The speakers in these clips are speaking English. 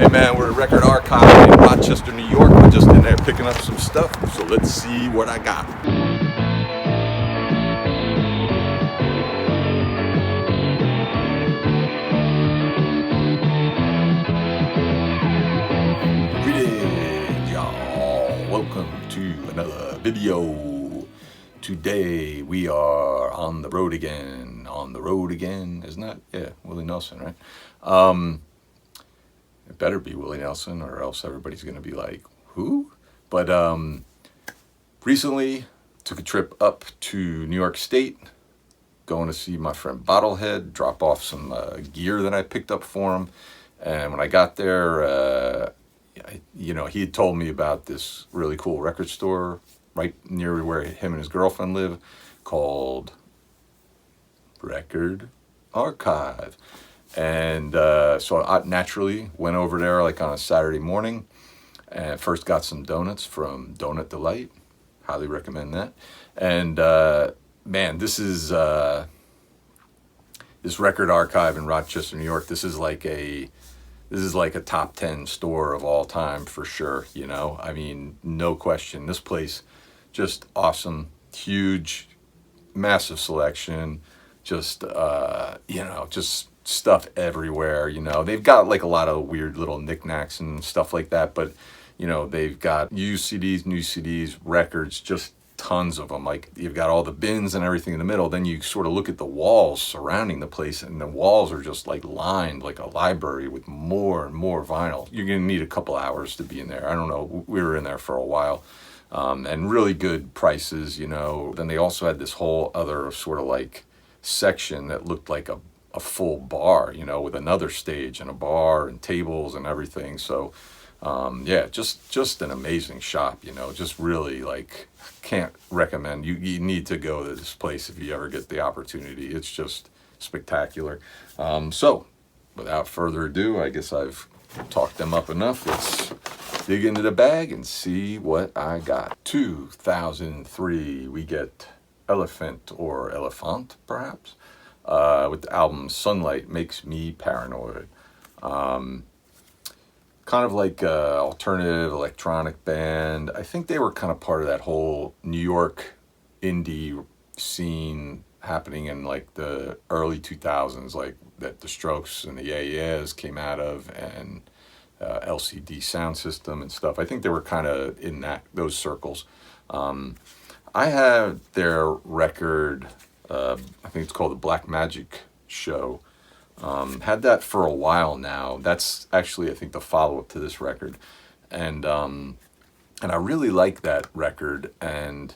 Hey man, we're at Record Archive in Rochester, New York. We're just in there picking up some stuff, so let's see what I got. Greetings, y'all. Welcome to another video. Today we are on the road again. On the road again, isn't that? Yeah, Willie Nelson, right? It better be Willie Nelson, or else everybody's going to be like, who? But recently took a trip up to New York State, going to see my friend Bottlehead, drop off some gear that I picked up for him. And when I got there, he had told me about this really cool record store right near where him and his girlfriend live called Record Archive. And so I naturally went over there like on a Saturday morning and first got some donuts from Donut Delight. Highly recommend that. And man, this is this Record Archive in Rochester, New York. This is like a top 10 store of all time for sure. You know, I mean, no question. This place just awesome, huge, massive selection. Just just stuff everywhere. You know, they've got like a lot of weird little knickknacks and stuff like that, but you know, they've got used CDs, new CDs, records, just tons of them. Like, you've got all the bins and everything in the middle. Then you sort of look at the walls surrounding the place, and the walls are just like lined like a library with more and more vinyl. You're gonna need a couple hours to be in there. I don't know, we were in there for a while. And really good prices, you know. Then they also had this whole other sort of like section that looked like a full bar, you know, with another stage and a bar and tables and everything. So yeah, just an amazing shop, you know. Just really, like, can't recommend. You need to go to this place if you ever get the opportunity. It's just spectacular. So without further ado, I guess I've talked them up enough. Let's dig into the bag and see what I got. 2003, we get Elephant, or Elephant perhaps, with the album Sunlight Makes Me Paranoid. Kind of like a alternative electronic band. I think they were kind of part of that whole New York indie scene happening in like the early 2000s, like that the Strokes and the Yeah Yeahs came out of, and LCD Sound System and stuff. I think they were kind of in those circles. I have their record, I think it's called the Black Magic Show. Had that for a while now. That's actually, I think, the follow-up to this record. And I really like that record. And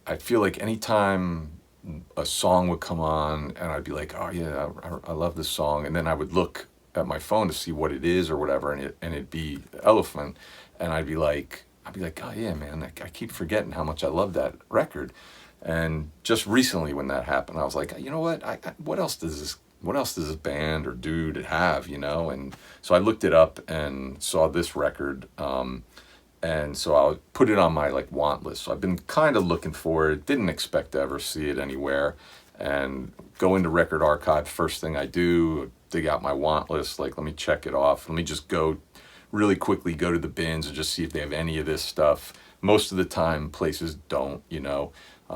I feel like anytime a song would come on and I'd be like, oh yeah, I love this song. And then I would look at my phone to see what it is or whatever, and it'd be Elephant. And I'd be like, oh yeah, man, I keep forgetting how much I love that record. And just recently when that happened, I was like, you know what? What else does this band or dude have, you know? And so I looked it up and saw this record. And so I put it on my like want list. So I've been kind of looking for it. Didn't expect to ever see it anywhere. And go into Record Archive. First thing I do, dig out my want list. Like, let me check it off. Let me just go really quickly, go to the bins and just see if they have any of this stuff. Most of the time places don't, you know.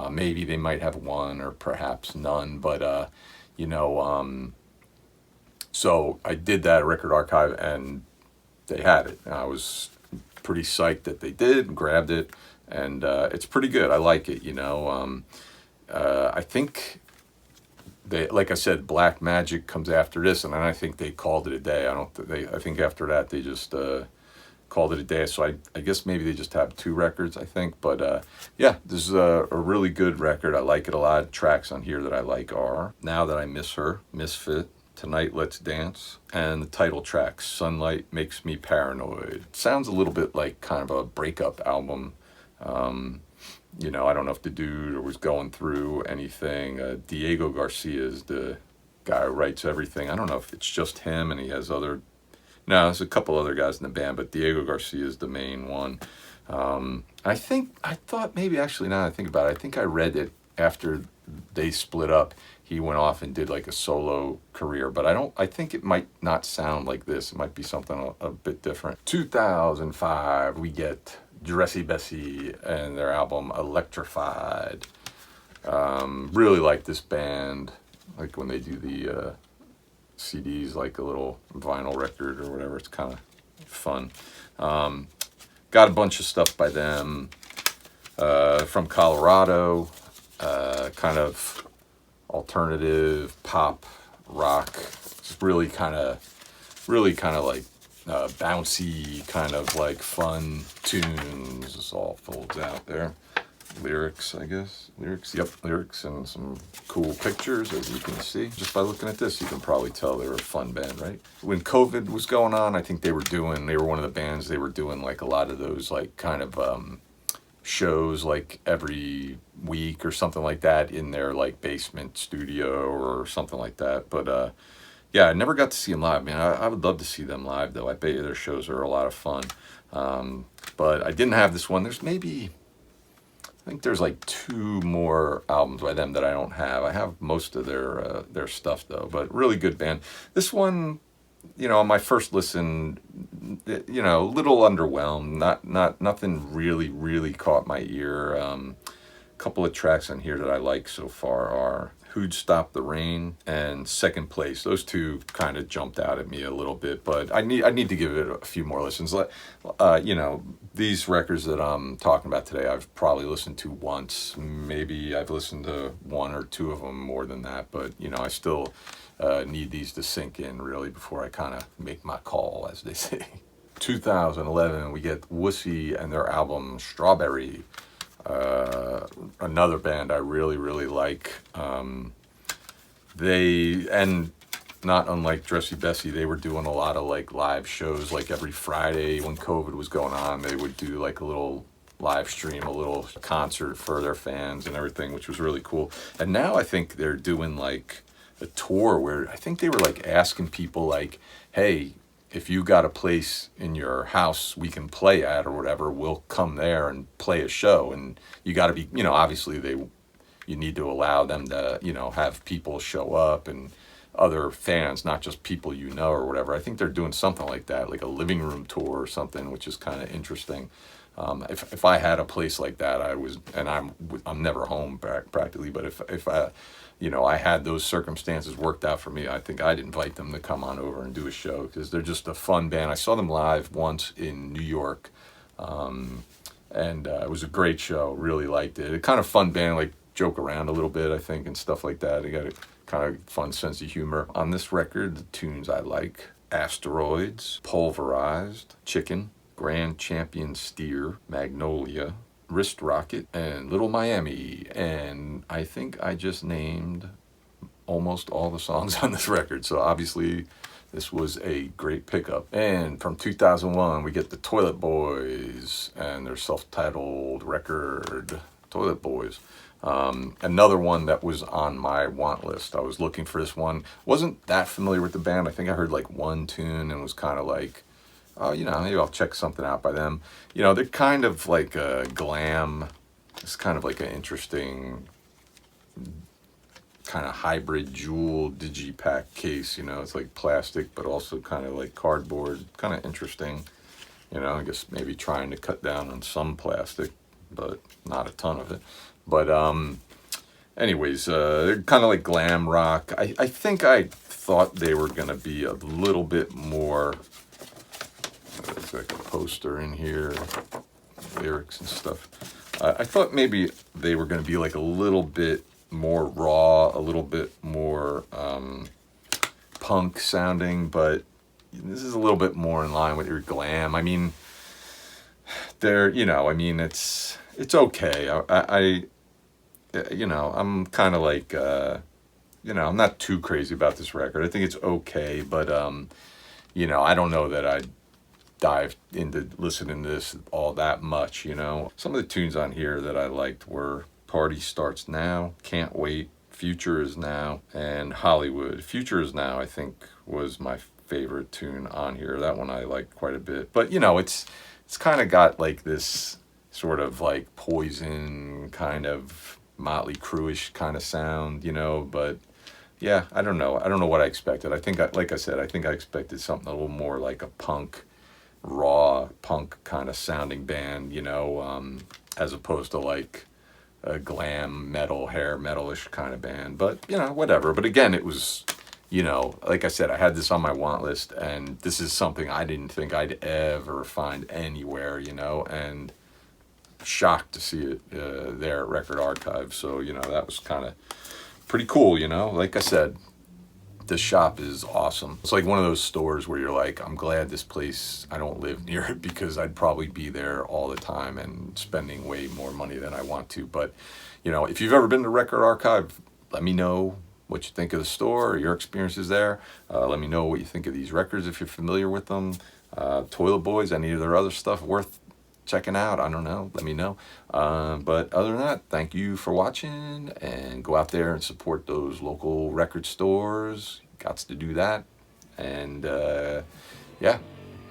Maybe they might have one or perhaps none, but so I did that at Record Archive and they had it. And I was pretty psyched that they did, grabbed it, and it's pretty good. I like it, you know. I think they, like I said, Black Magic comes after this, and then I think they called it a day. I think after that they just called it a day. So I guess maybe they just have two records, I think. But yeah, this is a really good record. I like it a lot. Tracks on here that I like are Now That I Miss Her, Misfit, Tonight Let's Dance, and the title track, Sunlight Makes Me Paranoid. It sounds a little bit like kind of a breakup album. You know, I don't know if the dude was going through anything. Diego Garcia is the guy who writes everything. I don't know if it's just him and he has other... No, there's a couple other guys in the band, but Diego Garcia is the main one. I thought maybe, actually, now that I think about it, I think I read it after they split up. he went off and did like a solo career. But I think it might not sound like this. It might be something a bit different. 2005, we get Dressy Bessy and their album Electrified. Really like this band, like when they do the CDs, like a little vinyl record or whatever. It's kind of fun. Got a bunch of stuff by them. From Colorado, kind of alternative pop rock. It's really kind of like bouncy, kind of like fun tunes. This all folds out there. Lyrics, I guess. Yep, lyrics and some cool pictures, as you can see. Just by looking at this, you can probably tell they were a fun band, right? When COVID was going on, I think they were one of the bands, they were doing like a lot of those like kind of shows like every week or something like that in their like basement studio or something like that. But yeah, I never got to see them live, man. I would love to see them live, though. I bet you their shows are a lot of fun. But I didn't have this one. I think there's like 2 more albums by them that I don't have. I have most of their stuff, though. But really good band. This one, on my first listen, a little underwhelmed. Nothing really caught my ear. A couple of tracks on here that I like so far are Who'd Stop the Rain and Second Place. Those 2 kind of jumped out at me a little bit, but I need to give it a few more listens. These records that I'm talking about today, I've probably listened to once. Maybe I've listened to 1 or 2 of them more than that, but I still need these to sink in really before I kind of make my call, as they say. 2011, we get Wussy and their album Strawberry. Another band I really like. And not unlike Dressy Bessy, they were doing a lot of like live shows, like every Friday when COVID was going on, they would do like a little live stream, a little concert for their fans and everything, which was really cool. And now I think they're doing like a tour where I think they were like asking people like, hey, if you got a place in your house we can play at or whatever, we'll come there and play a show. And you got to be, obviously you need to allow them to, have people show up and other fans, not just people or whatever. I think they're doing something like that, like a living room tour or something, which is kind of interesting. If I had a place like that, I'm never home practically, but if I had those circumstances worked out for me, I think I'd invite them to come on over and do a show because they're just a fun band. I saw them live once in New York, and it was a great show. Really liked it. A kind of fun band, like joke around a little bit, I think, and stuff like that. They got a kind of fun sense of humor. On this record, the tunes I like: Asteroids, Pulverized, Chicken, Grand Champion Steer, Magnolia, Wrist Rocket, and Little Miami. And I think I just named almost all the songs on this record, so obviously this was a great pickup. And from 2001, we get the Toilet Boys and their self-titled record, Toilet Boys. Another one that was on my want list. I was looking for this one. Wasn't that familiar with the band. I think I heard like 1 tune and was kind of like, oh, maybe I'll check something out by them. They're kind of like a glam. It's kind of like an interesting kind of hybrid jewel digipack case. It's like plastic, but also kind of like cardboard. Kind of interesting. I guess maybe trying to cut down on some plastic, but not a ton of it. But anyways, they're kind of like glam rock. I think I thought they were going to be a little bit more. There's like a poster in here, lyrics and stuff. I thought maybe they were going to be like a little bit more raw, a little bit more punk sounding, but this is a little bit more in line with your glam. I mean, it's okay. I'm kind of like, I'm not too crazy about this record. I think it's okay, but, I don't know that I'd dive into listening to this all that much, Some of the tunes on here that I liked were Party Starts Now, Can't Wait, Future Is Now, and Hollywood. Future Is Now, I think, was my favorite tune on here. That one I liked quite a bit. But, it's kind of got like this sort of like Poison kind of Motley Crue-ish kind of sound, but yeah, I don't know. I don't know what I expected. I think, like I said, I think I expected something a little more like a punk, raw punk kind of sounding band, as opposed to like a glam metal, hair metalish kind of band. But, whatever. But again, it was, like I said, I had this on my want list, and this is something I didn't think I'd ever find anywhere, and shocked to see it there at Record Archive. So, that was kind of pretty cool, Like I said, the shop is awesome. It's like one of those stores where you're like, I'm glad this place, I don't live near it, because I'd probably be there all the time and spending way more money than I want to. But, if you've ever been to Record Archive, let me know what you think of the store or your experiences there. Let me know what you think of these records if you're familiar with them. Toilet Boys, any of their other stuff worth checking out. I don't know. Let me know. But other than that, thank you for watching, and go out there and support those local record stores. Got to do that. And yeah,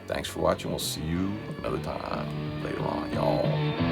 thanks for watching. We'll see you another time later on, y'all.